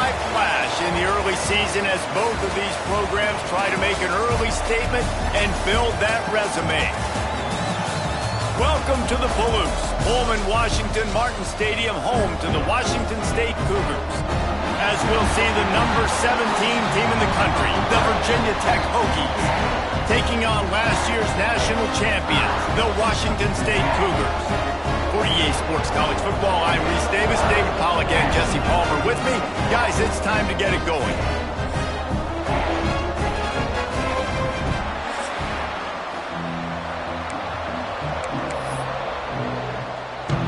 high flash in the early season as both of these programs try to make an early statement and build that resume. Welcome to the Palouse, Pullman, Washington Martin Stadium, home to the Washington State Cougars. As we'll see the number 17 team in the country, the Virginia Tech Hokies, taking on last year's national champions, the Washington State Cougars. For EA Sports College Football, I'm Reese Davis, David Pollack, and Jesse Palmer with me. Guys, it's time to get it going.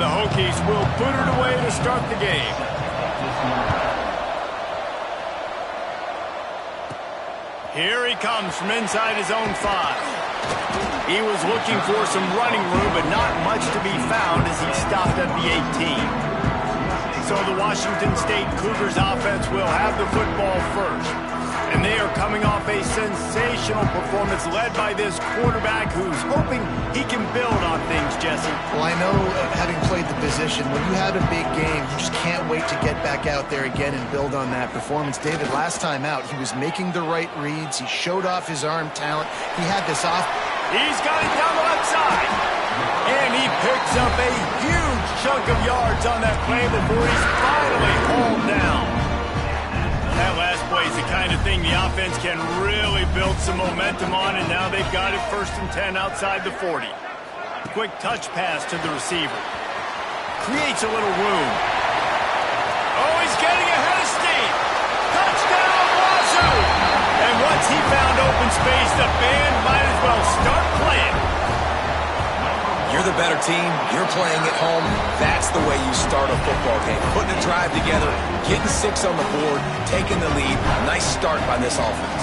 The Hokies will put it away to start the game. Here he comes from inside his own 5. He was looking for some running room, but not much to be found as he stopped at the 18. So the Washington State Cougars offense will have the football first. And they are coming off a sensational performance led by this quarterback who's hoping he can build on things, Jesse. Well, I know, having played the position, when you have a big game, you just can't wait to get back out there again and build on that performance. David, last time out, he was making the right reads. He showed off his arm talent. He had this off. He's got it down the left side. And he picks up a huge chunk of yards on that play before he's finally hauled down. That last play is the kind of thing the offense can really build some momentum on, and now they've got it 1st and 10 outside the 40. Quick touch pass to the receiver. Creates a little room. Oh, he's getting ahead of steam. Touchdown, Wazoo! And once he found open space, the band might as well start playing. You're the better team. You're playing at home. That's the way you start a football game. Putting a drive together, getting 6 on the board, taking the lead. Nice start by this offense.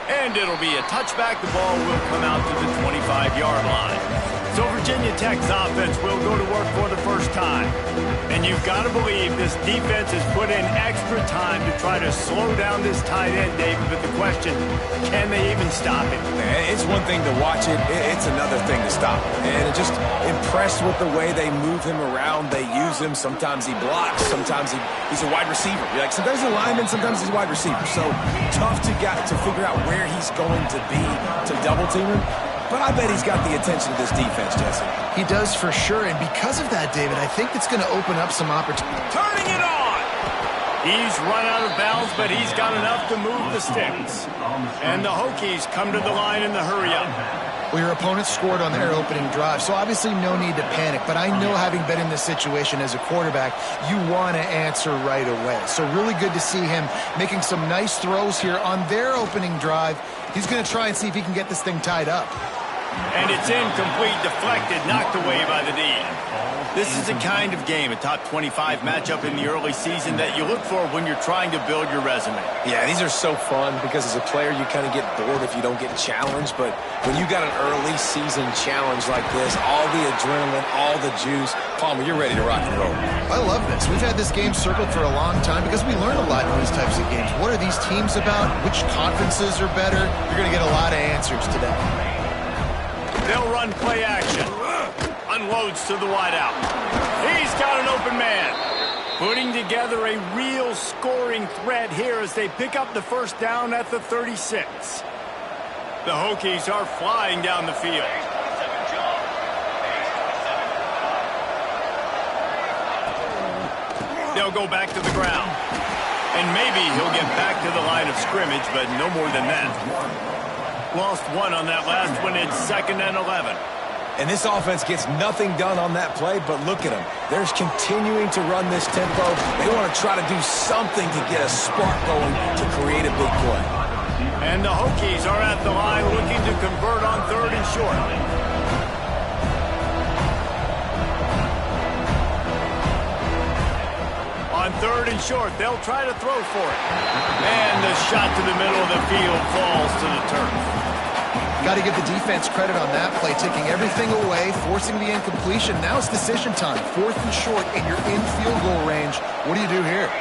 And it'll be a touchback. The ball will come out to the 25-yard line. So Virginia Tech's offense will go to work for the first time. And you've got to believe this defense has put in extra time to try to slow down this tight end, David. But the question, can they even stop it? It's one thing to watch it. It's another thing to stop it. And just impressed with the way they move him around. They use him. Sometimes he blocks. Sometimes he's a wide receiver. Like sometimes he's a lineman. Sometimes he's a wide receiver. So tough to figure out where he's going to be to double team him. But I bet he's got the attention of this defense, Jesse. He does for sure, and because of that, David, I think it's going to open up some opportunities. Turning it on! He's run out of bounds, but he's got enough to move the sticks. And the Hokies come to the line in the hurry-up. Well, your opponent scored on their opening drive, so obviously no need to panic. But I know, having been in this situation as a quarterback, you want to answer right away. So really good to see him making some nice throws here on their opening drive. He's going to try and see if he can get this thing tied up. And it's incomplete, deflected, knocked away by the D. This is the kind of game, a top 25 matchup in the early season, that you look for when you're trying to build your resume. Yeah, these are so fun because as a player you kind of get bored if you don't get challenged. But when you got an early season challenge like this, all the adrenaline, all the juice, Palmer, you're ready to rock and roll. I love this. We've had this game circled for a long time because we learn a lot in these types of games. What are these teams about? Which conferences are better? You're going to get a lot of answers today. They'll run play action. Unloads to the wideout. He's got an open man. Putting together a real scoring threat here as they pick up the first down at the 36. The Hokies are flying down the field. They'll go back to the ground. And maybe he'll get back to the line of scrimmage, but no more than that. Lost one on that last one. It's 2nd and 11. And this offense gets nothing done on that play, but look at them. They're continuing to run this tempo. They want to try to do something to get a spark going to create a big play. And the Hokies are at the line looking to convert on 3rd and short. On 3rd and short, they'll try to throw for it. And the shot to the middle of the field falls to the turf. Got to give the defense credit on that play, taking everything away, forcing the incompletion. Now it's decision time. 4th and short, and you're in field goal range. What do you do here?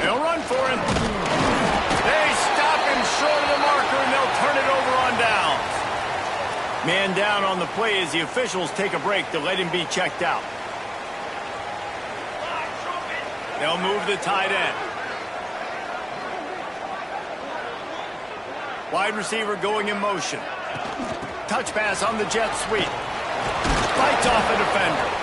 They'll run for him. They stop him short of the marker, and they'll turn it over on downs. Man down on the play as the officials take a break to let him be checked out. They'll move the tight end. Wide receiver going in motion. Touch pass on the jet sweep. Fights off a defender.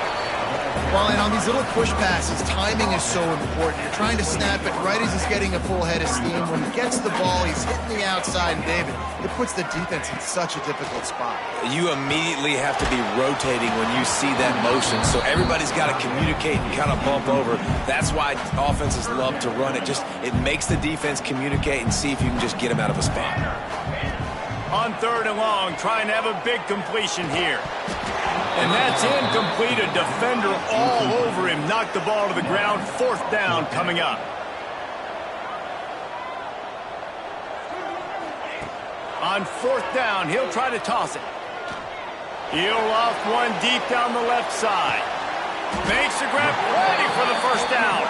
Well, and on these little push passes, timing is so important. You're trying to snap it right as he's getting a full head of steam. When he gets the ball, he's hitting the outside, and David, it puts the defense in such a difficult spot. You immediately have to be rotating when you see that motion, so everybody's got to communicate and kind of bump over. That's why offenses love to run it. It makes the defense communicate and see if you can just get them out of a spot. On 3rd and long, trying to have a big completion here. And that's incomplete. A defender all over him. Knocked the ball to the ground. 4th down coming up. On 4th down, he'll try to toss it. He'll off one deep down the left side. Makes the grab, ready for the 1st down.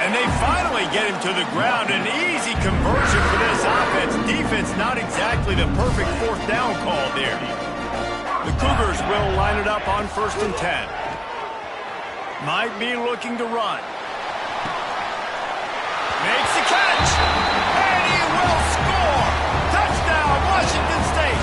And they finally get him to the ground. An easy conversion for this offense. Defense not exactly the perfect 4th down call there. The Cougars will line it up on 1st and 10. Might be looking to run. Makes the catch. And he will score. Touchdown, Washington State.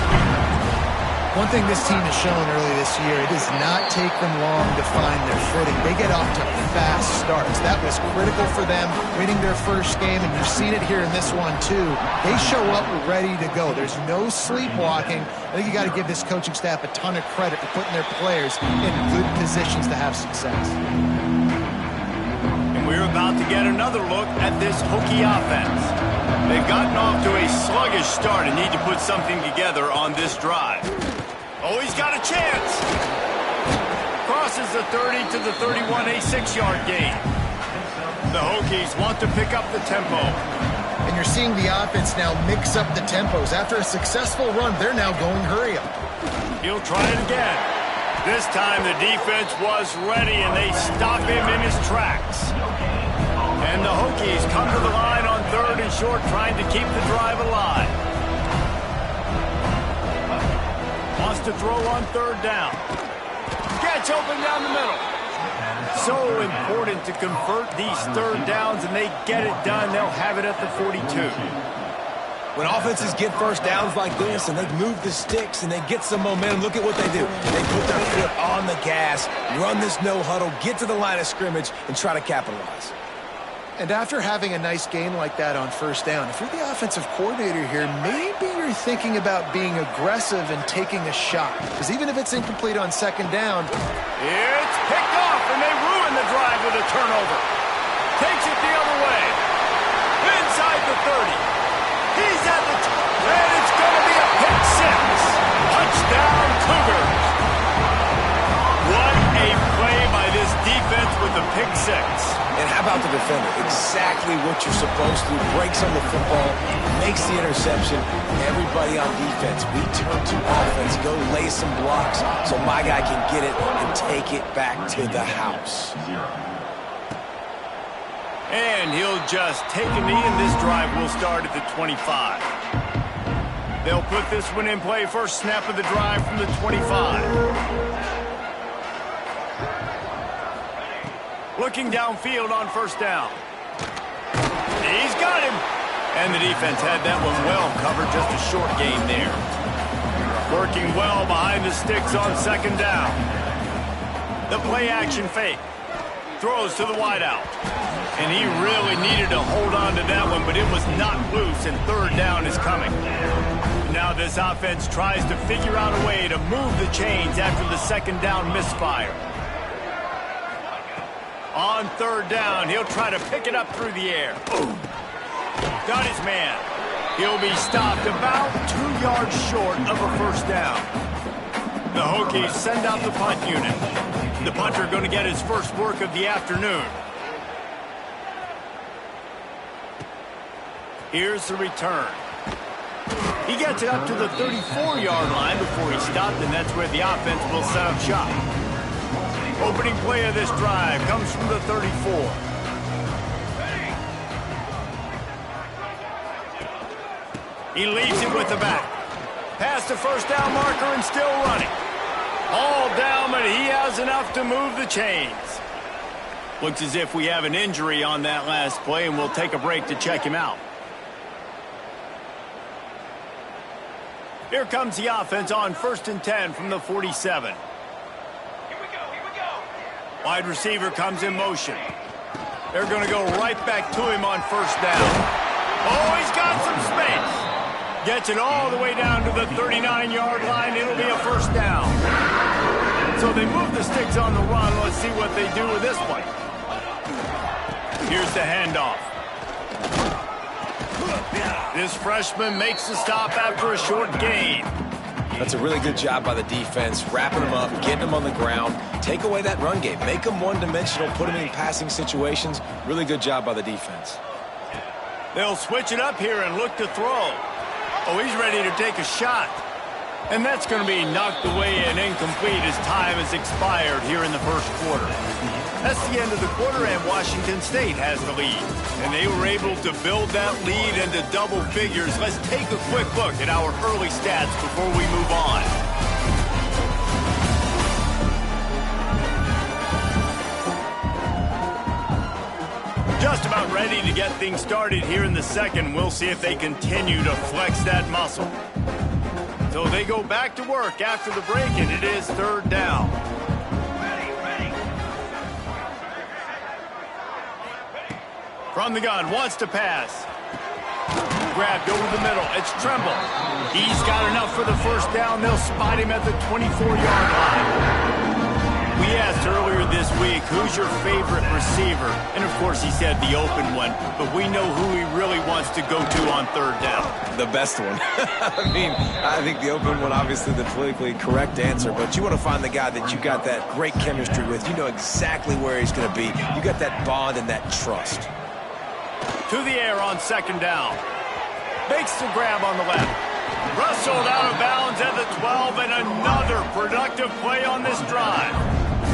One thing this team has shown early this year, it does not take them long to find their footing. They get off to fast starts. That was critical for them, winning their first game, and you've seen it here in this one too. They show up ready to go. There's no sleepwalking. I think you got to give this coaching staff a ton of credit for putting their players in good positions to have success. And we're about to get another look at this Hokie offense. They've gotten off to a sluggish start and need to put something together on this drive. Oh, he's got a chance. Crosses the 30 to the 31, a 6-yard gain. The Hokies want to pick up the tempo. And you're seeing the offense now mix up the tempos. After a successful run, they're now going hurry up. He'll try it again. This time the defense was ready and they stop him in his tracks. And the Hokies come to the line on 3rd and short, trying to keep the drive alive. Wants to throw on 3rd down. Gets open down the middle. So important to convert these 3rd downs, and they get it done. They'll have it at the 42. When offenses get 1st downs like this and they move the sticks and they get some momentum, look at what they do. They put their foot on the gas, run this no huddle, get to the line of scrimmage, and try to capitalize. And after having a nice game like that on 1st down, if you're the offensive coordinator here, maybe you're thinking about being aggressive and taking a shot. Because even if it's incomplete on 2nd down, it's picked off, and they ruin the drive with a turnover. Takes it the other way. Inside the 30. He's at the and it's going to be a pick 6. Touchdown, Cougars. What a play by this defense with the pick 6. And how about the defender? Exactly what you're supposed to. Breaks on the football, makes the interception. Everybody on defense, we turn to offense. Go lay some blocks so my guy can get it and take it back to the house. And he'll just take a knee, and this drive will start at the 25. They'll put this one in play. First snap of the drive from the 25. Looking downfield on 1st down. He's got him. And the defense had that one well covered. Just a short gain there. Working well behind the sticks on 2nd down. The play action fake. Throws to the wideout. And he really needed to hold on to that one, but it was not loose, and 3rd down is coming. Now this offense tries to figure out a way to move the chains after the 2nd down misfire. On 3rd down, he'll try to pick it up through the air. Ooh. Got his man. He'll be stopped about 2 yards short of a 1st down. The Hokies send out the punt unit. The punter going to get his first work of the afternoon. Here's the return. He gets it up to the 34-yard line before he stopped, and that's where the offense will set up shop. Opening play of this drive comes from the 34. He leaves it with the back. past the first down marker and still running. All down, but he has enough to move the chains. Looks as if we have an injury on that last play, and we'll take a break to check him out. Here comes the offense on 1st and 10 from the 47. Here we go. Wide receiver comes in motion. They're going to go right back to him on 1st down. Oh, he's got some space. Gets it all the way down to the 39-yard line. It'll be a 1st down. So they move the sticks on the run. Let's see what they do with this one. Here's the handoff. This freshman makes the stop after a short gain. That's a really good job by the defense, wrapping them up, getting them on the ground. Take away that run game. Make them one-dimensional, put them in passing situations. Really good job by the defense. They'll switch it up here and look to throw. Oh, he's ready to take a shot. And that's going to be knocked away and incomplete as time has expired here in the first quarter. That's the end of the quarter, and Washington State has the lead. And they were able to build that lead into double figures. Let's take a quick look at our early stats before we move on. Just about ready to get things started here in the second. We'll see if they continue to flex that muscle. So they go back to work after the break, and it is 3rd down. From the gun, wants to pass. Grabbed over the middle. It's Tremble. He's got enough for the 1st down. They'll spot him at the 24-yard line. We asked earlier this week, who's your favorite receiver? And, of course, he said the open one. But we know who he really wants to go to on 3rd down. The best one. I think the open one, obviously the politically correct answer, but you want to find the guy that you got that great chemistry with. You know exactly where he's going to be. You got that bond and that trust. To the air on 2nd down. Makes the grab on the left. Rustled out of bounds at the 12, and another productive play on this drive.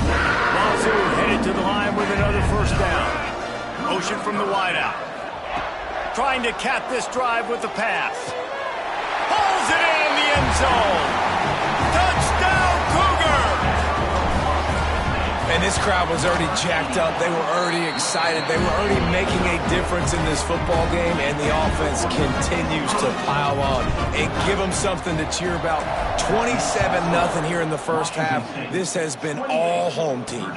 Wazoo headed to the line with another 1st down. Motion from the wideout. Trying to cap this drive with the pass. Pulls it in the end zone. Touchdown, Cougar! And this crowd was already jacked up. They were already excited. They were already making a difference in this football game, and the offense continues to pile on and give them something to cheer about. 27-0 here in the first half. This has been all home team.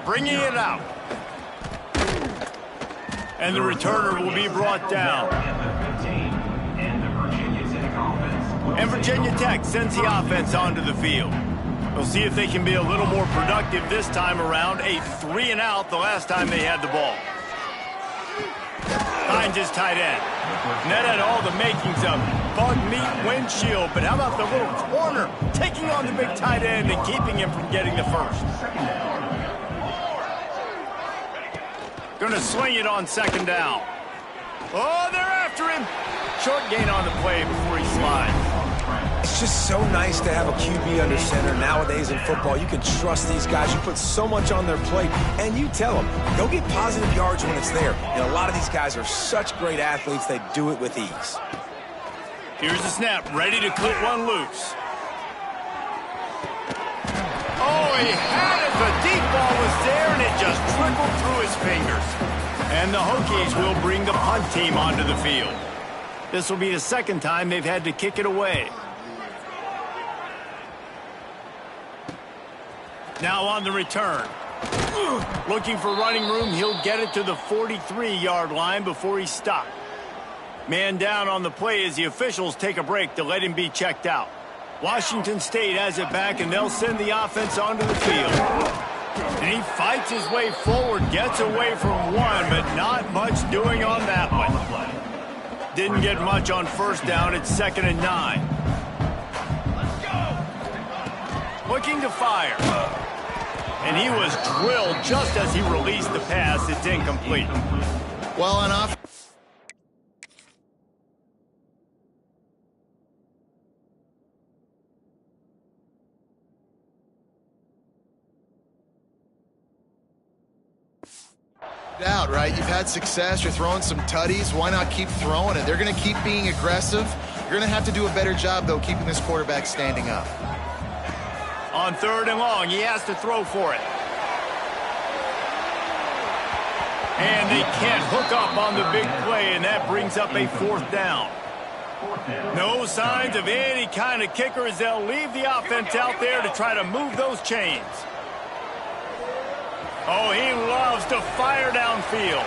Bringing it out. And the returner will be brought down. And Virginia Tech sends the offense onto the field. We'll see if they can be a little more productive this time around. A 3-and-out the last time they had the ball. Finds his tight end. And that had all the makings of bug meat windshield. But how about the little corner taking on the big tight end and keeping him from getting the first? Going to sling it on 2nd down. Oh, they're after him. Short gain on the play before he slides. It's just so nice to have a QB under center. Nowadays in football, you can trust these guys. You put so much on their plate, and you tell them, go get positive yards when it's there. And a lot of these guys are such great athletes, they do it with ease. Here's the snap, ready to clip one loose. Oh, he had it. The deep ball was there, and it just trickled through his fingers. And the Hokies will bring the punt team onto the field. This will be the 2nd time they've had to kick it away. Now on the return. Looking for running room. He'll get it to the 43-yard line before he's stopped. Man down on the play as the officials take a break to let him be checked out. Washington State has it back, and they'll send the offense onto the field. And he fights his way forward, gets away from one, but not much doing on that one. Didn't get much on 1st down. It's 2nd and 9. Looking to fire. And he was drilled just as he released the pass. It's incomplete. Well, on off. Out, right? You've had success. You're throwing some tutties. Why not keep throwing it? They're going to keep being aggressive. You're going to have to do a better job, though, keeping this quarterback standing up. On 3rd and long, he has to throw for it. And they can't hook up on the big play, and that brings up a 4th down. No signs of any kind of kicker as they'll leave the offense out there to try to move those chains. Oh, he loves to fire downfield.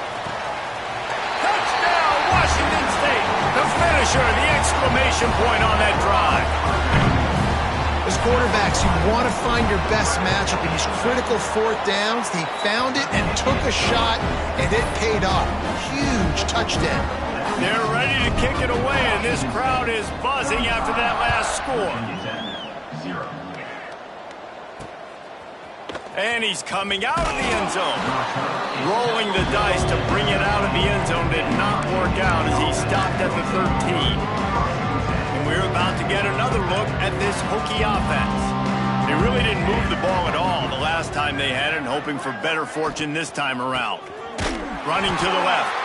Touchdown, Washington State. The finisher, the exclamation point on that drive. As quarterbacks, you want to find your best matchup in these critical 4th downs. He found it and took a shot, and it paid off. Huge touchdown. They're ready to kick it away, and this crowd is buzzing after that last score. And he's coming out of the end zone. Rolling the dice to bring it out of the end zone did not work out as he stopped at the 13. We're about to get another look at this Hokie offense. They really didn't move the ball at all the last time they had it, and hoping for better fortune this time around. Running to the left.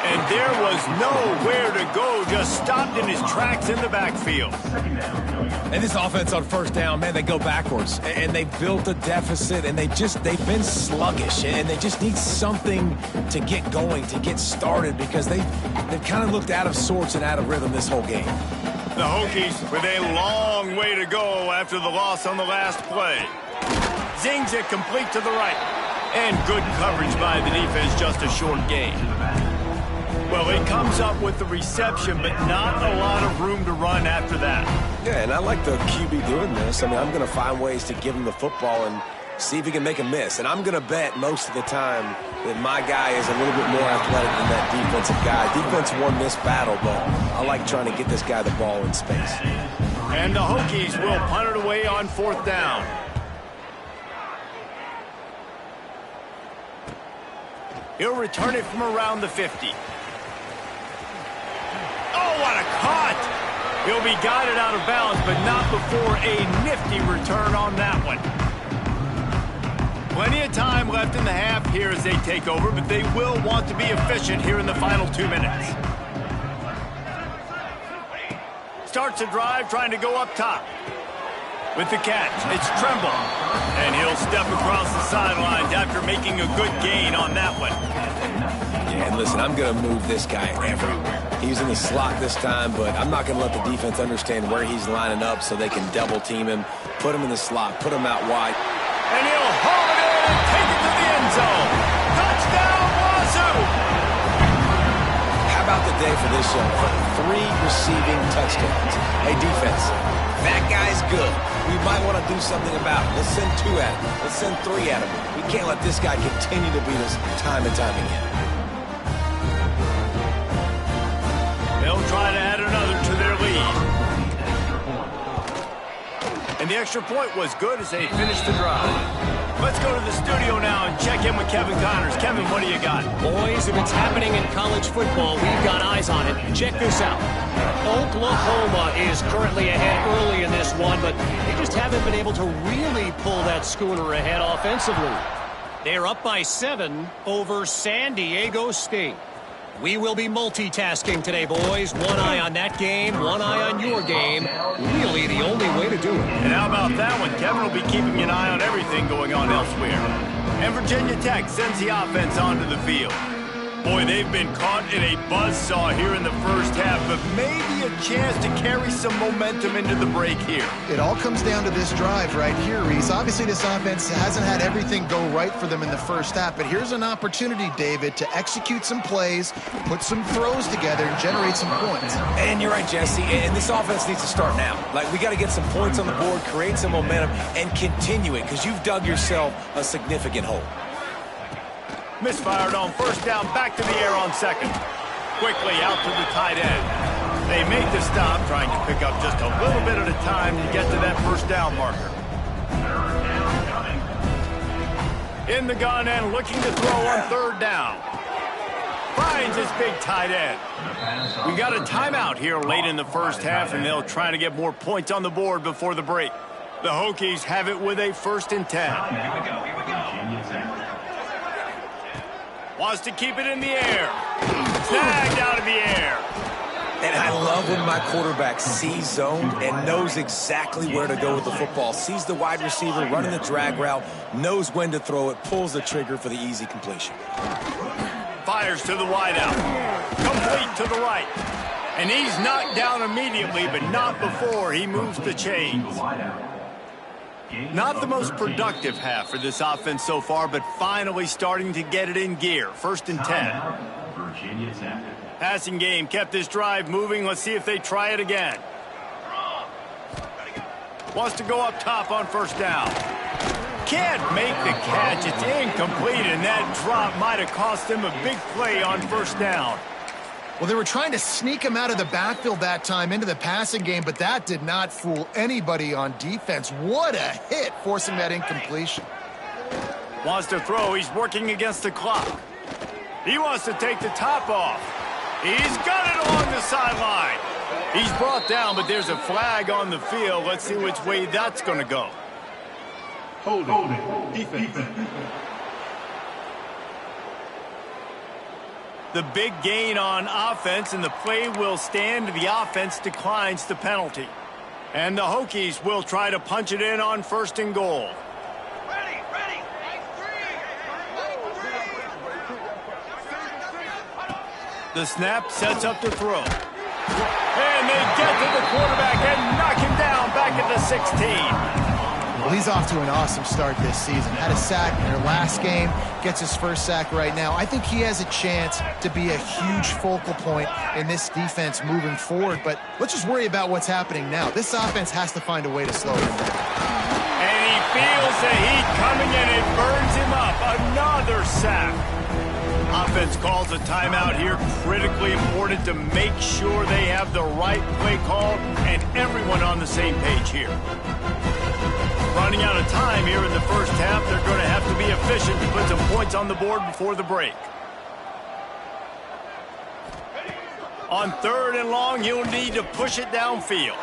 And there was nowhere to go, just stopped in his tracks in the backfield. And this offense on 1st down, man, they go backwards. And they built a deficit, and they've been sluggish. And they just need something to get going, to get started, because they've kind of looked out of sorts and out of rhythm this whole game. The Hokies with a long way to go after the loss on the last play. Zings it complete to the right. And good coverage by the defense, just a short gain. Well, he comes up with the reception, but not a lot of room to run after that. Yeah, and I like the QB doing this. I mean, I'm going to find ways to give him the football and see if he can make a miss. And I'm going to bet most of the time that my guy is a little bit more athletic than that defensive guy. Defense won this battle, but I like trying to get this guy the ball in space. And the Hokies will punt it away on 4th down. He'll return it from around the 50. Oh, what a cut! He'll be guided out of bounds, but not before a nifty return on that one. Plenty of time left in the half here as they take over, but they will want to be efficient here in the final 2 minutes. Starts a drive trying to go up top. With the catch, it's Tremble. And he'll step across the sidelines after making a good gain on that one. Yeah, and listen, I'm going to move this guy everywhere. He's in the slot this time, but I'm not going to let the defense understand where he's lining up so they can double team him, put him in the slot, put him out wide. And he'll haul it in and take it to the end zone. Touchdown, Wazoo! How about the day for this young fella? 3 receiving touchdowns. Hey, defense, that guy's good. We might want to do something about it. Let's send 2 at him. Let's send 3 at him. We can't let this guy continue to beat us time and time again. They'll try to add another to their lead. And the extra point was good as they finished the drive. Let's go to the studio now and check in with Kevin Connors. Kevin, what do you got? Boys, if it's happening in college football, we've got eyes on it. Check this out. Oklahoma is currently ahead early in this one, but they just haven't been able to really pull that schooner ahead offensively. They're up by 7 over San Diego State. We will be multitasking today, boys. One eye on that game, one eye on your game. Really the only way to do it. And how about that one? Kevin will be keeping an eye on everything going on elsewhere. And Virginia Tech sends the offense onto the field. Boy, they've been caught in a buzzsaw here in the first half, but maybe a chance to carry some momentum into the break here. It all comes down to this drive right here, Reese. Obviously, this offense hasn't had everything go right for them in the first half, but here's an opportunity, David, to execute some plays, put some throws together, and generate some points. And you're right, Jesse, and this offense needs to start now. Like, we got to get some points on the board, create some momentum, and continue it, because you've dug yourself a significant hole. Misfired on first down, back to the air on second. Quickly out to the tight end. They make the stop, trying to pick up just a little bit at a time to get to that first down marker. In the gun and looking to throw on third down. Finds his big tight end. We got a timeout here late in the first half, and they'll try to get more points on the board before the break. The Hokies have it with a 1st and 10. Wants to keep it in the air. Snagged out of the air. And I love when my quarterback sees zone and knows exactly where to go with the football. Sees the wide receiver running the drag route, knows when to throw it, pulls the trigger for the easy completion. Fires to the wideout. Complete to the right. And he's knocked down immediately, but not before he moves the chains. Not the most productive half for this offense so far, but finally starting to get it in gear. 1st and 10. Passing game kept this drive moving. Let's see if they try it again. Wants to go up top on 1st down. Can't make the catch. It's incomplete, and that drop might have cost him a big play on 1st down. Well, they were trying to sneak him out of the backfield that time into the passing game, but that did not fool anybody on defense. What a hit, forcing that incompletion. Wants to throw. He's working against the clock. He wants to take the top off. He's got it along the sideline. He's brought down, but there's a flag on the field. Let's see which way that's going to go. Holding. Defense. The big gain on offense, and the play will stand. The offense declines the penalty. And the Hokies will try to punch it in on 1st and goal. The snap sets up to throw. And they get to the quarterback and knock him down back at the 16. Well, he's off to an awesome start this season. Had a sack in their last game, gets his 1st sack right now. I think he has a chance to be a huge focal point in this defense moving forward, but let's just worry about what's happening now. This offense has to find a way to slow him down. And he feels the heat coming in. It burns him up. Another sack. Offense calls a timeout here. Critically important to make sure they have the right play call and everyone on the same page here. Running out of time here in the 1st half. They're going to have to be efficient to put some points on the board before the break. On 3rd and long, he'll need to push it downfield.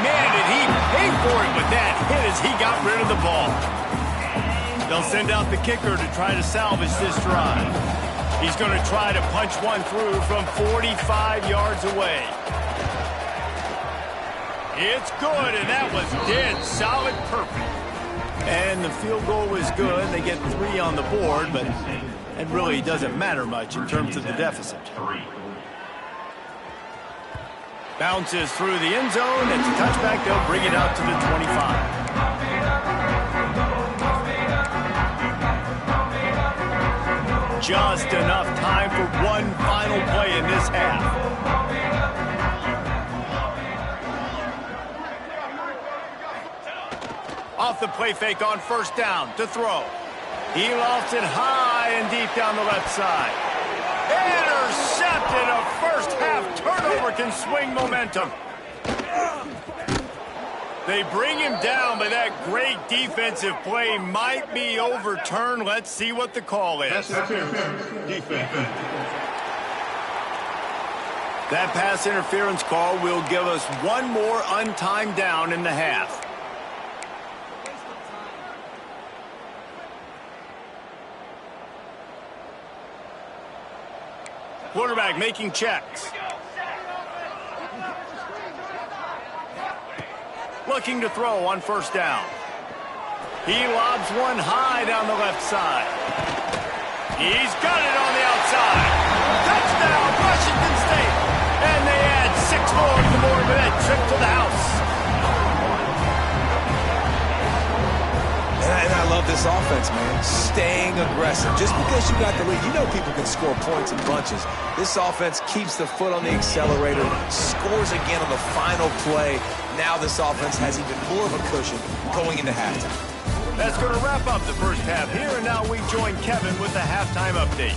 Man, did he pay for it with that hit as he got rid of the ball. They'll send out the kicker to try to salvage this drive. He's going to try to punch one through from 45 yards away. It's good, and that was dead solid, perfect. And the field goal was good. They get 3 on the board, but it really doesn't matter much in terms of the deficit. Bounces through the end zone. It's a touchback. They'll bring it out to the 25. Just enough time for one final play in this half. Off the play fake on 1st down to throw. He lofts it high and deep down the left side. Intercepted. A 1st half turnover can swing momentum. They bring him down, but that great defensive play might be overturned. Let's see what the call is. That pass interference call will give us one more untimed down in the half. Quarterback making checks. Looking to throw on 1st down. He lobs one high down the left side. He's got it on the outside. Touchdown, Washington State. And they add 6 more to the board with that trip to the house. And I love this offense, man. Staying aggressive. Just because you got the lead, you know people can score points in bunches. This offense keeps the foot on the accelerator, scores again on the final play. Now this offense has even more of a cushion going into halftime. That's going to wrap up the 1st half here, and now we join Kevin with the halftime update.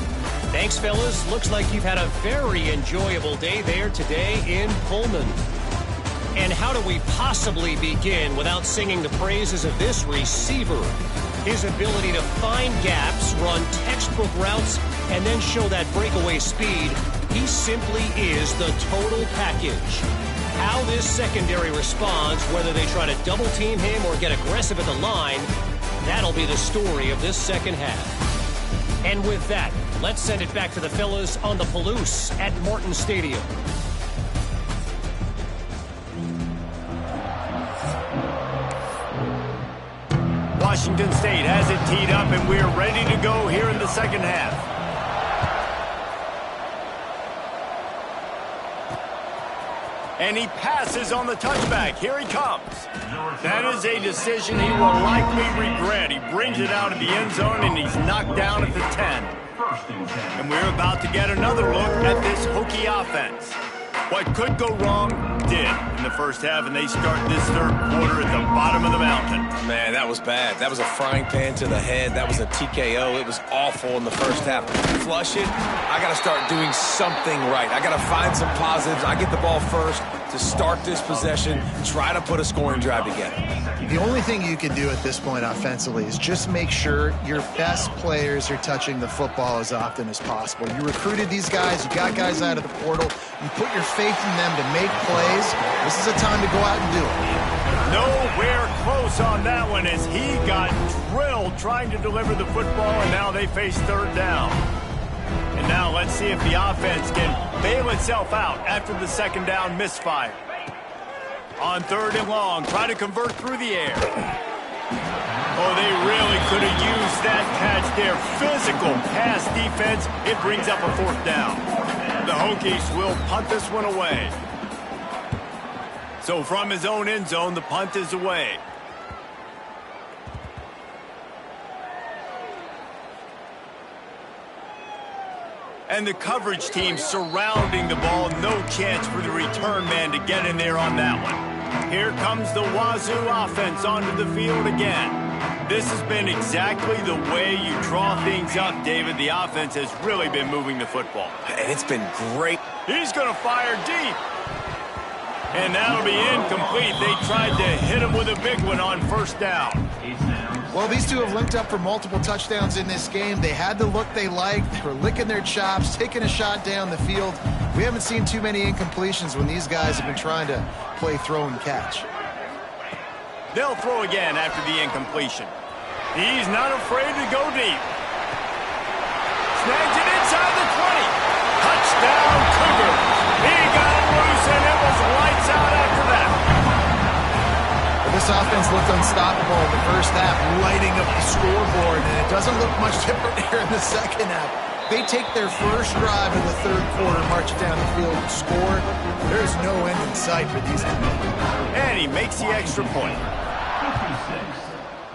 Thanks, fellas. Looks like you've had a very enjoyable day there today in Pullman. And how do we possibly begin without singing the praises of this receiver? His ability to find gaps, run textbook routes, and then show that breakaway speed. He simply is the total package. How this secondary responds, whether they try to double team him or get aggressive at the line, that'll be the story of this 2nd half. And with that, let's send it back to the fellas on the Palouse at Morton Stadium. Washington State has it teed up, and we're ready to go here in the second half. And he passes on the touchback. Here he comes. That is a decision he will likely regret. He brings it out of the end zone, and he's knocked down at the 10. And we're about to get another look at this Hokie offense. What could go wrong did in the first half, and they start this third quarter at the bottom of the mountain. Man, that was bad. That was a frying pan to the head. That was a TKO. It was awful in the first half. Flush it. I got to start doing something right. I got to find some positives. I get the ball first to start this possession, try to put a scoring drive together. The only thing you can do at this point offensively is just make sure your best players are touching the football as often as possible. You recruited these guys. You got guys out of the portal. You put your faith in them to make plays. This is a time to go out and do it. Nowhere close on that one as he got drilled trying to deliver the football, and now they face third down. And now let's see if the offense can bail itself out after the second down misfire. On third and long, try to convert through the air. Oh, they really could have used that catch there. Physical pass defense. It brings up a fourth down. The Hokies will punt this one away. So from his own end zone, the punt is away. And the coverage team surrounding the ball. No chance for the return man to get in there on that one. Here comes the Wazoo offense onto the field again. This has been exactly the way you draw things up, David. The offense has really been moving the football. And it's been great. He's going to fire deep. And that'll be incomplete. They tried to hit him with a big one on first down. Well, these two have linked up for multiple touchdowns in this game. They had the look they liked. They were licking their chops, taking a shot down the field. We haven't seen too many incompletions when these guys have been trying to play throw and catch. They'll throw again after the incompletion. He's not afraid to go deep. Snags it inside the 20. Touchdown, Cougars. He got it loose, and it was lights out after that. This offense looked unstoppable in the first half, lighting up the scoreboard, and it doesn't look much different here in the second half. They take their first drive in the third quarter, march it down the field, and score. There's no end in sight for these two. And he makes the extra point. 56,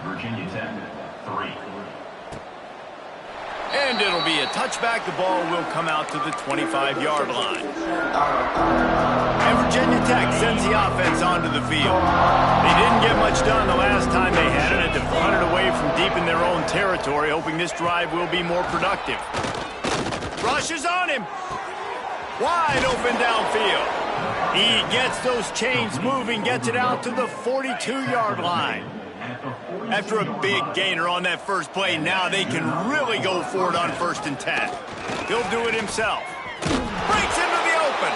Virginia Tech, 3. And it'll be a touchback. The ball will come out to the 25-yard line. And Virginia Tech sends the offense onto the field. They didn't get much done the last time they had it, and to punt it away from deep in their own territory, hoping this drive will be more productive. Rushes on him. Wide open downfield. He gets those chains moving, gets it out to the 42-yard line. After a big gainer on that first play, now they can really go for it on 1st and 10. He'll do it himself. Breaks into the open.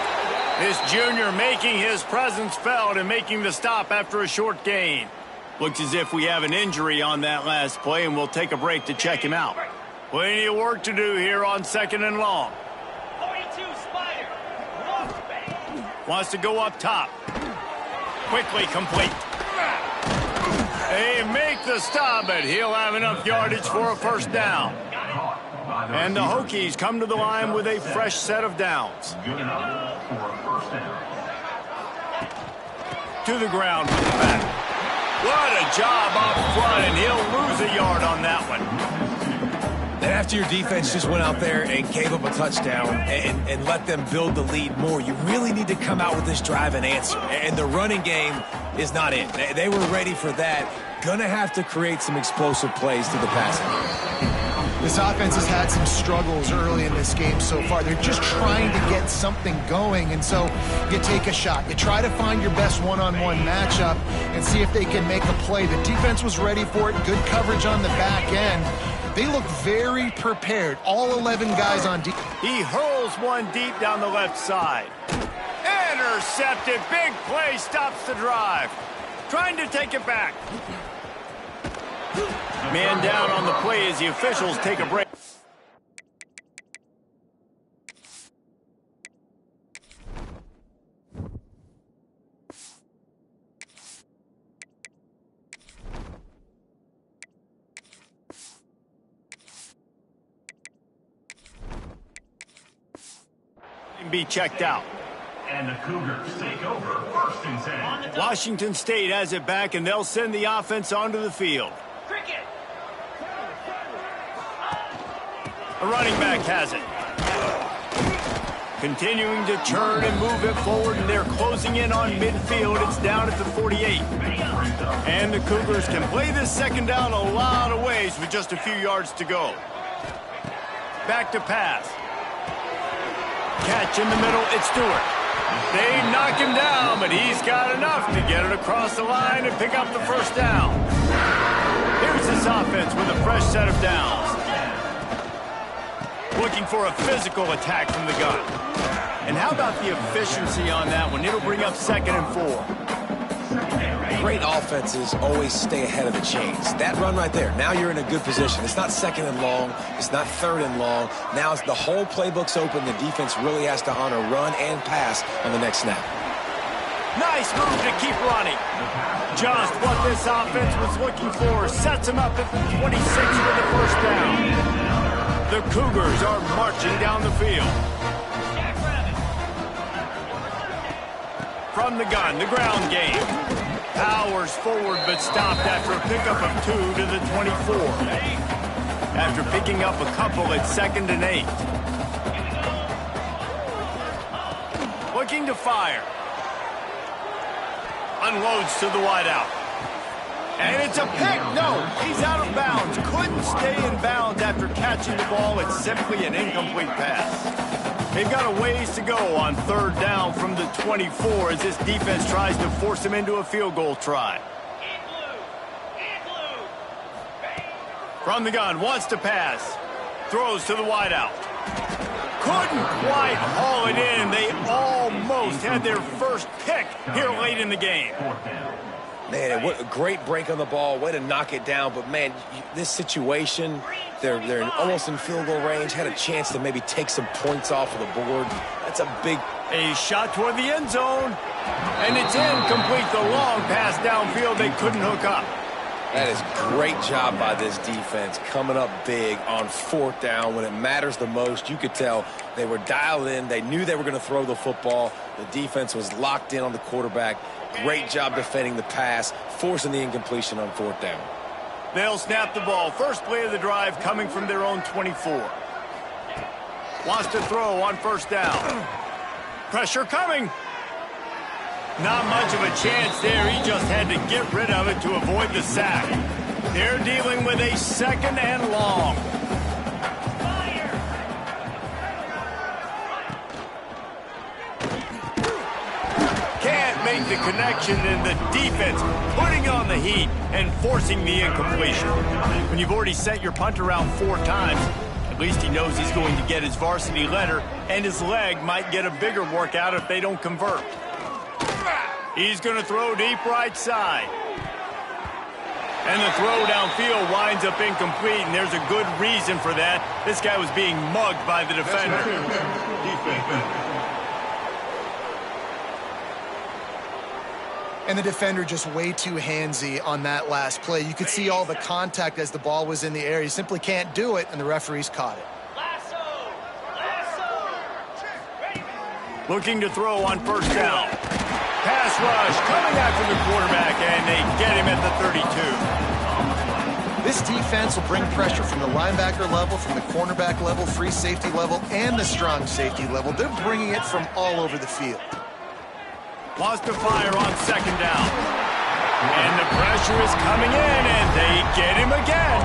This junior making his presence felt and making the stop after a short gain. Looks as if we have an injury on that last play, and we'll take a break to check him out. Plenty of work to do here on 2nd and long. 42 Spider. Wants to go up top. Quickly complete. They make the stop, but he'll have enough yardage for a first down. And the Hokies come to the line with a fresh set of downs. Good enough for a first down. To the ground with the back. What a job up front, and he'll lose a yard on that one. And after your defense just went out there and gave up a touchdown and let them build the lead more, you really need to come out with this drive and answer. And the running game is not it. They were ready for that. Gonna have to create some explosive plays to the passing. This offense has had some struggles early in this game so far. They're just trying to get something going, and so you take a shot. You try to find your best one-on-one matchup and see if they can make a play. The defense was ready for it. Good coverage on the back end. They look very prepared. All 11 guys on deep. He hurls one deep down the left side. Intercepted. Big play stops the drive. Trying to take it back. Man down on the play as the officials take a break. Be checked out. And the Cougars take over 1st and 10. Washington State has it back, and they'll send the offense onto the field. Cricket. The running back has it. Continuing to turn and move it forward, and they're closing in on midfield. It's down at the 48. And the Cougars can play this second down a lot of ways with just a few yards to go. Back to pass. Catch in the middle, it's Stewart. They knock him down, but he's got enough to get it across the line and pick up the first down. Here's this offense with a fresh set of downs. Looking for a physical attack from the gun. And how about the efficiency on that one? It'll bring up 2nd and 4. Great offenses always stay ahead of the chains. That run right there, now you're in a good position. It's not 2nd and long. It's not 3rd and long. Now it's the whole playbook's open. The defense really has to honor run and pass on the next snap. Nice move to keep running. Just what this offense was looking for. Sets him up at the 26 for the first down. The Cougars are marching down the field. From the gun, the ground game. Powers forward, but stopped after a pickup of 2 to the 24. After picking up a couple at 2nd and 8. Looking to fire. Unloads to the wideout. And it's a pick. No, he's out of bounds. Couldn't stay in bounds after catching the ball. It's simply an incomplete pass. They've got a ways to go on 3rd down from the 24 as this defense tries to force him into a field goal try. From the gun, wants to pass. Throws to the wideout. Couldn't quite haul it in. They almost had their first pick here late in the game. Man, what a great break on the ball. Way to knock it down. But, man, this situation, they're almost in field goal range. Had a chance to maybe take some points off of the board. That's a big... A shot toward the end zone. And it's incomplete. The long pass downfield. They couldn't hook up. That is great job by this defense. Coming up big on 4th down when it matters the most. You could tell they were dialed in. They knew they were going to throw the football. The defense was locked in on the quarterback. Great job defending the pass, forcing the incompletion on 4th down. They'll snap the ball. First play of the drive coming from their own 24. Wants to throw on 1st down. Pressure coming. Not much of a chance there. He just had to get rid of it to avoid the sack. They're dealing with a 2nd and long. Make the connection, and the defense putting on the heat and forcing the incompletion. When you've already sent your punt around 4 times, at least he knows he's going to get his varsity letter, and his leg might get a bigger workout if they don't convert. He's going to throw deep right side. And the throw downfield winds up incomplete, and there's a good reason for that. This guy was being mugged by the defender. And the defender just way too handsy on that last play. You could see all the contact as the ball was in the air. You simply can't do it, and the referees caught it. Looking to throw on 1st down. Pass rush coming after the quarterback, and they get him at the 32. This defense will bring pressure from the linebacker level, from the cornerback level, free safety level, and the strong safety level. They're bringing it from all over the field. Wants to fire on 2nd down. And the pressure is coming in, and they get him again.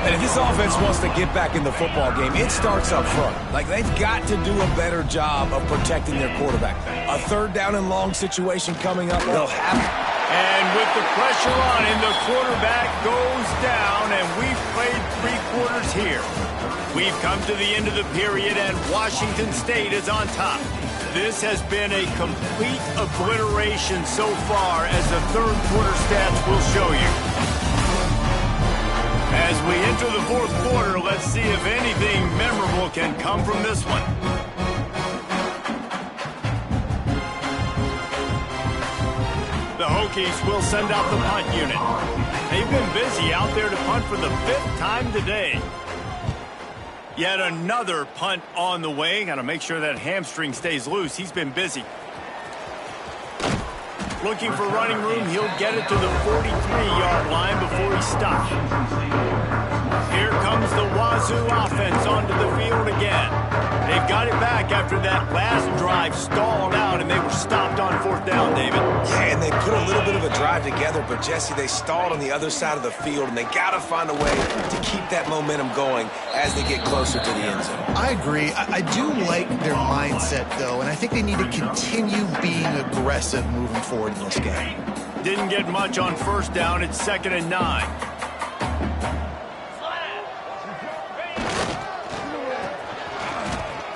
And if this offense wants to get back in the football game, it starts up front. Like, they've got to do a better job of protecting their quarterback. A 3rd down and long situation coming up, they'll have it. And with the pressure on him, the quarterback goes down, and we've played 3 quarters here. We've come to the end of the period, and Washington State is on top. This has been a complete obliteration so far, as the 3rd quarter stats will show you. As we enter the 4th quarter, let's see if anything memorable can come from this one. The Hokies will send out the punt unit. They've been busy out there to punt for the 5th time today. Yet another punt on the way. Got to make sure that hamstring stays loose. He's been busy. Looking for running room. He'll get it to the 43-yard line before he stops. Here comes the Wazoo offense onto the field again. They've got it back after that last drive stalled out, and they were stopped on 4th down, David. Yeah, and they put a little bit of a drive together, but, Jesse, they stalled on the other side of the field, and they got to find a way to keep that momentum going as they get closer to the end zone. I agree. I do like their mindset, though, and I think they need to continue being aggressive moving forward in this game. Didn't get much on 1st down. It's 2nd and 9.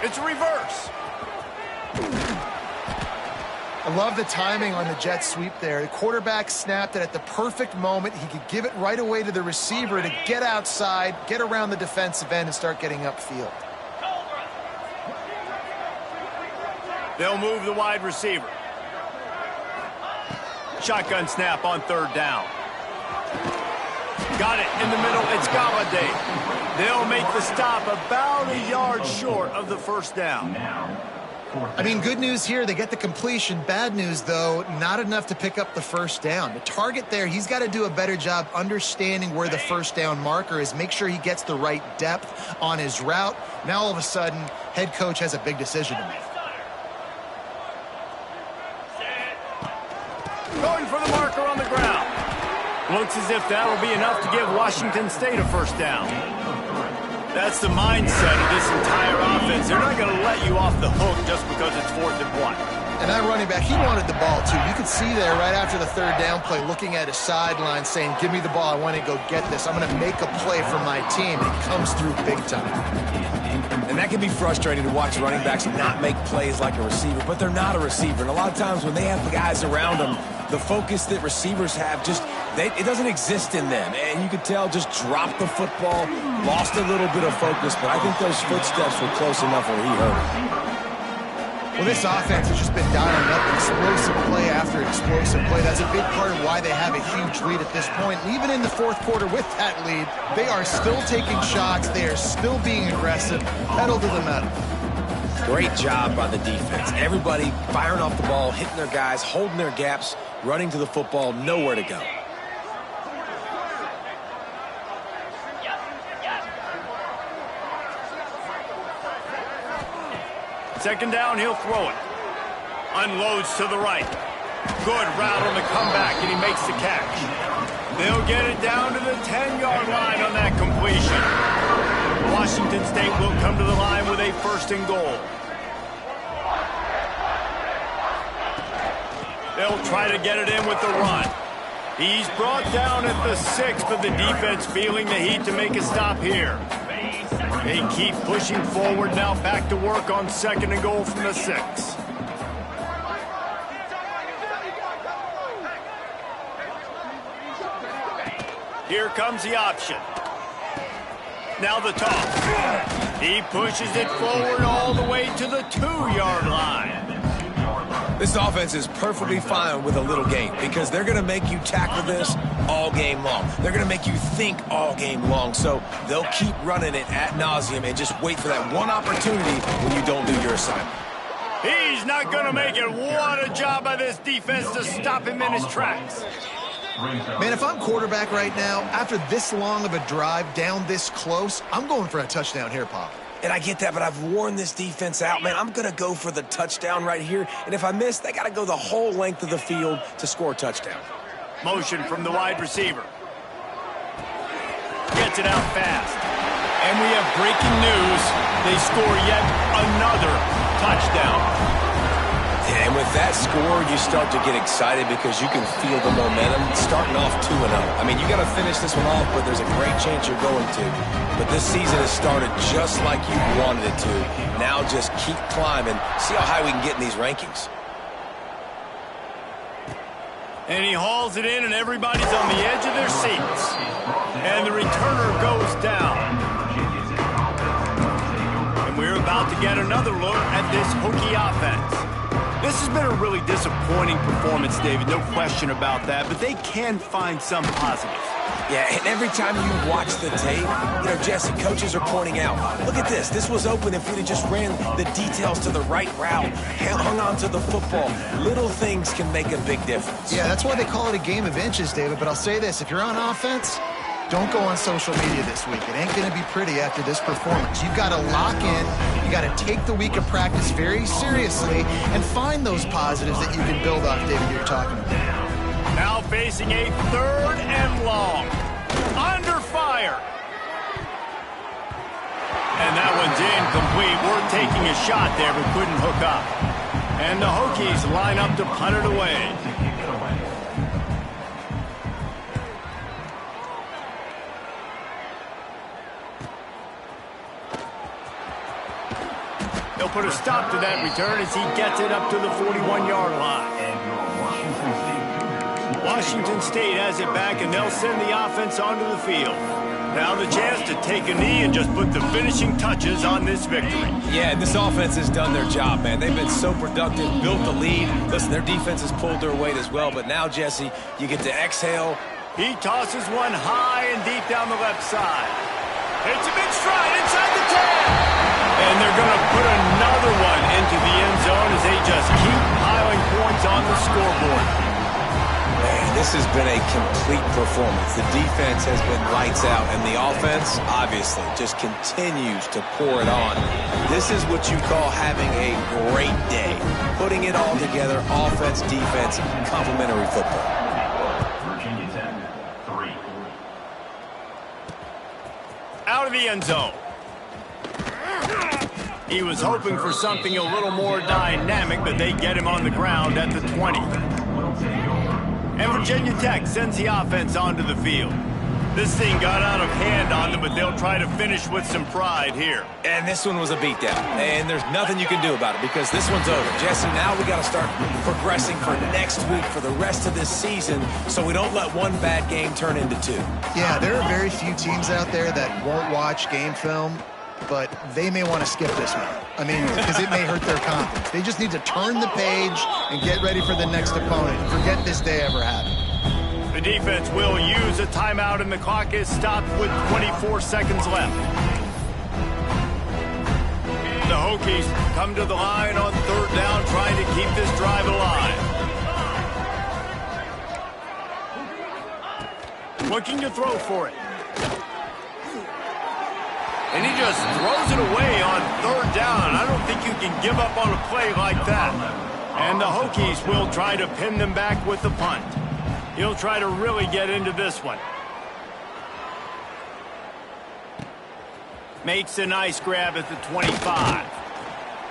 It's a reverse. I love the timing on the jet sweep there. The quarterback snapped it at the perfect moment. He could give it right away to the receiver to get outside, get around the defensive end, and start getting upfield. They'll move the wide receiver. Shotgun snap on 3rd down. Got it in the middle. It's Galladay. They'll make the stop about a yard short of the 1st down. I mean, good news here, they get the completion. Bad news, though, not enough to pick up the 1st down. The target there, he's got to do a better job understanding where the 1st down marker is, make sure he gets the right depth on his route. Now, all of a sudden, head coach has a big decision to make. Going for the marker on the ground. Looks as if that'll be enough to give Washington State a 1st down. That's the mindset of this entire offense. They're not going to let you off the hook just because it's 4th and 1. And that running back, he wanted the ball, too. You could see there right after the 3rd down play, looking at his sideline, saying, give me the ball. I want to go get this. I'm going to make a play for my team. And he comes through big time. And that can be frustrating to watch running backs not make plays like a receiver, but they're not a receiver. And a lot of times when they have the guys around them, the focus that receivers have it doesn't exist in them. And you could tell just dropped the football, lost a little bit of focus, but I think those footsteps were close enough where he heard it. Well, this offense has just been dialing up explosive play after explosive play. That's a big part of why they have a huge lead at this point. And even in the 4th quarter with that lead, they are still taking shots. They are still being aggressive, pedal to the metal. Great job by the defense. Everybody firing off the ball, hitting their guys, holding their gaps, running to the football, nowhere to go. Second down, he'll throw it. Unloads to the right. Good route on the comeback, and he makes the catch. They'll get it down to the 10-yard line on that completion. Washington State will come to the line with a 1st and goal. They'll try to get it in with the run. He's brought down at the 6, but the defense feeling the heat to make a stop here. They keep pushing forward now, back to work on 2nd and goal from the 6. Here comes the option. Now the toss. He pushes it forward all the way to the 2-yard line. This offense is perfectly fine with a little game because they're going to make you tackle this all game long. They're going to make you think all game long. So they'll keep running it ad nauseum and just wait for that one opportunity when you don't do your assignment. He's not going to make it. What a job by this defense to stop him in his tracks. Man, if I'm quarterback right now, after this long of a drive down this close, I'm going for a touchdown here, Pop. And I get that, but I've worn this defense out, man. I'm going to go for the touchdown right here. And if I miss, they got to go the whole length of the field to score a touchdown. Motion from the wide receiver. Gets it out fast. And we have breaking news. They score yet another touchdown. And with that score, you start to get excited because you can feel the momentum starting off 2-0. I mean, you got to finish this one off, but there's a great chance you're going to. But this season has started just like you wanted it to. Now just keep climbing. See how high we can get in these rankings. And he hauls it in, and everybody's on the edge of their seats. And the returner goes down. And we're about to get another look at this Hokie offense. This has been a really disappointing performance, David, no question about that, but they can find some positives. Yeah, and every time you watch the tape, Jesse, coaches are pointing out, look at this. This was open if we'd have just ran the details to the right route, hung on to the football. Little things can make a big difference. Yeah, that's why they call it a game of inches, David. But I'll say this, if you're on offense, don't go on social media this week. It ain't going to be pretty after this performance. You've got to lock in. You got to take the week of practice very seriously and find those positives that you can build off, David, you're talking about. Now facing a 3rd and long. Under fire. And that one's incomplete. We're taking a shot there, but couldn't hook up. And the Hokies line up to punt it away. They'll put a stop to that return as he gets it up to the 41-yard line. Washington State has it back, and they'll send the offense onto the field. Now the chance to take a knee and just put the finishing touches on this victory. Yeah, this offense has done their job, man. They've been so productive, built the lead. Listen, their defense has pulled their weight as well, but now, Jesse, you get to exhale. He tosses one high and deep down the left side. It's a big stride inside the 10. And they're going to put another one into the end zone as they just keep piling points on the scoreboard. Man, this has been a complete performance. The defense has been lights out, and the offense, obviously, just continues to pour it on. This is what you call having a great day. Putting it all together, offense, defense, complementary football. Virginia Tech, 3. Out of the end zone. He was hoping for something a little more dynamic, but they get him on the ground at the 20. And Virginia Tech sends the offense onto the field. This thing got out of hand on them, but they'll try to finish with some pride here. And this one was a beatdown, and there's nothing you can do about it because this one's over. Jesse, now we got to start progressing for next week, for the rest of this season, so we don't let one bad game turn into 2. Yeah, there are very few teams out there that won't watch game film, but they may want to skip this one. I mean, because it may hurt their confidence. They just need to turn the page and get ready for the next opponent. Forget this day ever happened. The defense will use a timeout, and the clock is stopped with 24 seconds left. The Hokies come to the line on 3rd down, trying to keep this drive alive. Looking to throw for it. And he just throws it away on 3rd down. I don't think you can give up on a play like that. And the Hokies will try to pin them back with the punt. He'll try to really get into this one. Makes a nice grab at the 25.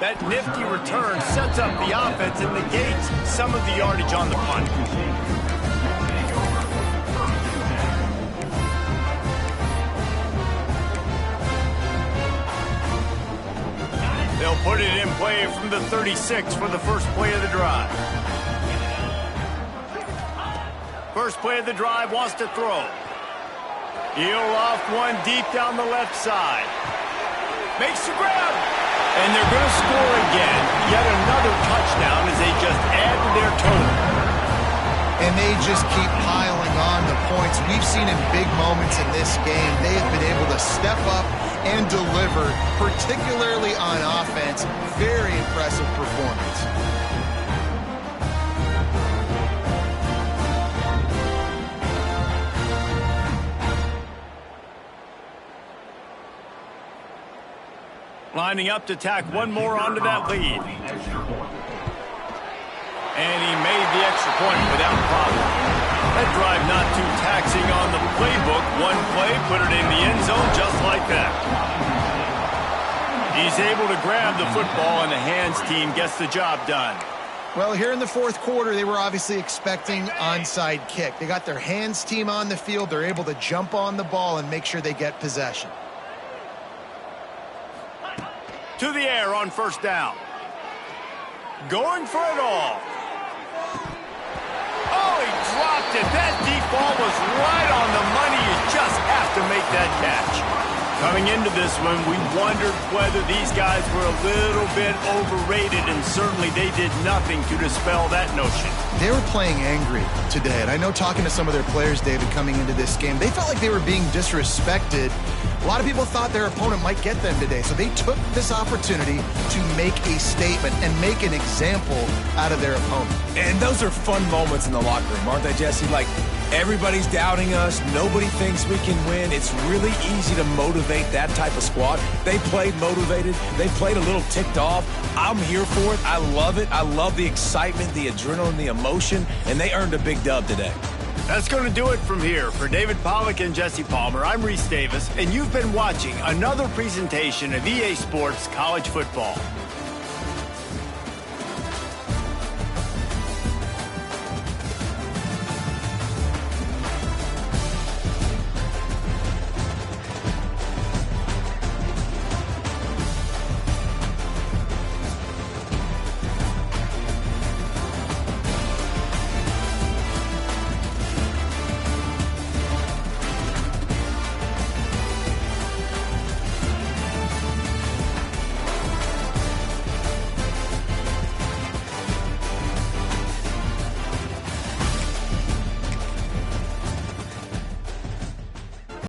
That nifty return sets up the offense and negates some of the yardage on the punt. They'll put it in play from the 36 for the first play of the drive. First play of the drive, wants to throw. He'll loft one deep down the left side. Makes the grab. And they're going to score again. Yet another touchdown as they just add to their total. And they just keep piling on the points. We've seen in big moments in this game, they have been able to step up and deliver, particularly on offense. Very impressive performance. Lining up to tack one more onto that lead. And he made the extra point without problem. That drive not too taxing on the playbook. One play, put it in the end zone just like that. He's able to grab the football, and the hands team gets the job done. Well, here in the 4th quarter, they were obviously expecting onside kick. They got their hands team on the field. They're able to jump on the ball and make sure they get possession. To the air on 1st down. Going for it all. Oh, he dropped it. That deep ball was right on the money. You just have to make that catch. Coming into this one, we wondered whether these guys were a little bit overrated, and certainly they did nothing to dispel that notion. They were playing angry today, and I know talking to some of their players, David, coming into this game, they felt like they were being disrespected. A lot of people thought their opponent might get them today, so they took this opportunity to make a statement and make an example out of their opponent. And those are fun moments in the locker room, aren't they, Jesse? Like, everybody's doubting us. Nobody thinks we can win. It's really easy to motivate that type of squad. They played motivated. They played a little ticked off. I'm here for it. I love it. I love the excitement, the adrenaline, the emotion, and they earned a big dub today. That's going to do it from here. For David Pollack and Jesse Palmer, I'm Reese Davis, and you've been watching another presentation of EA Sports College Football.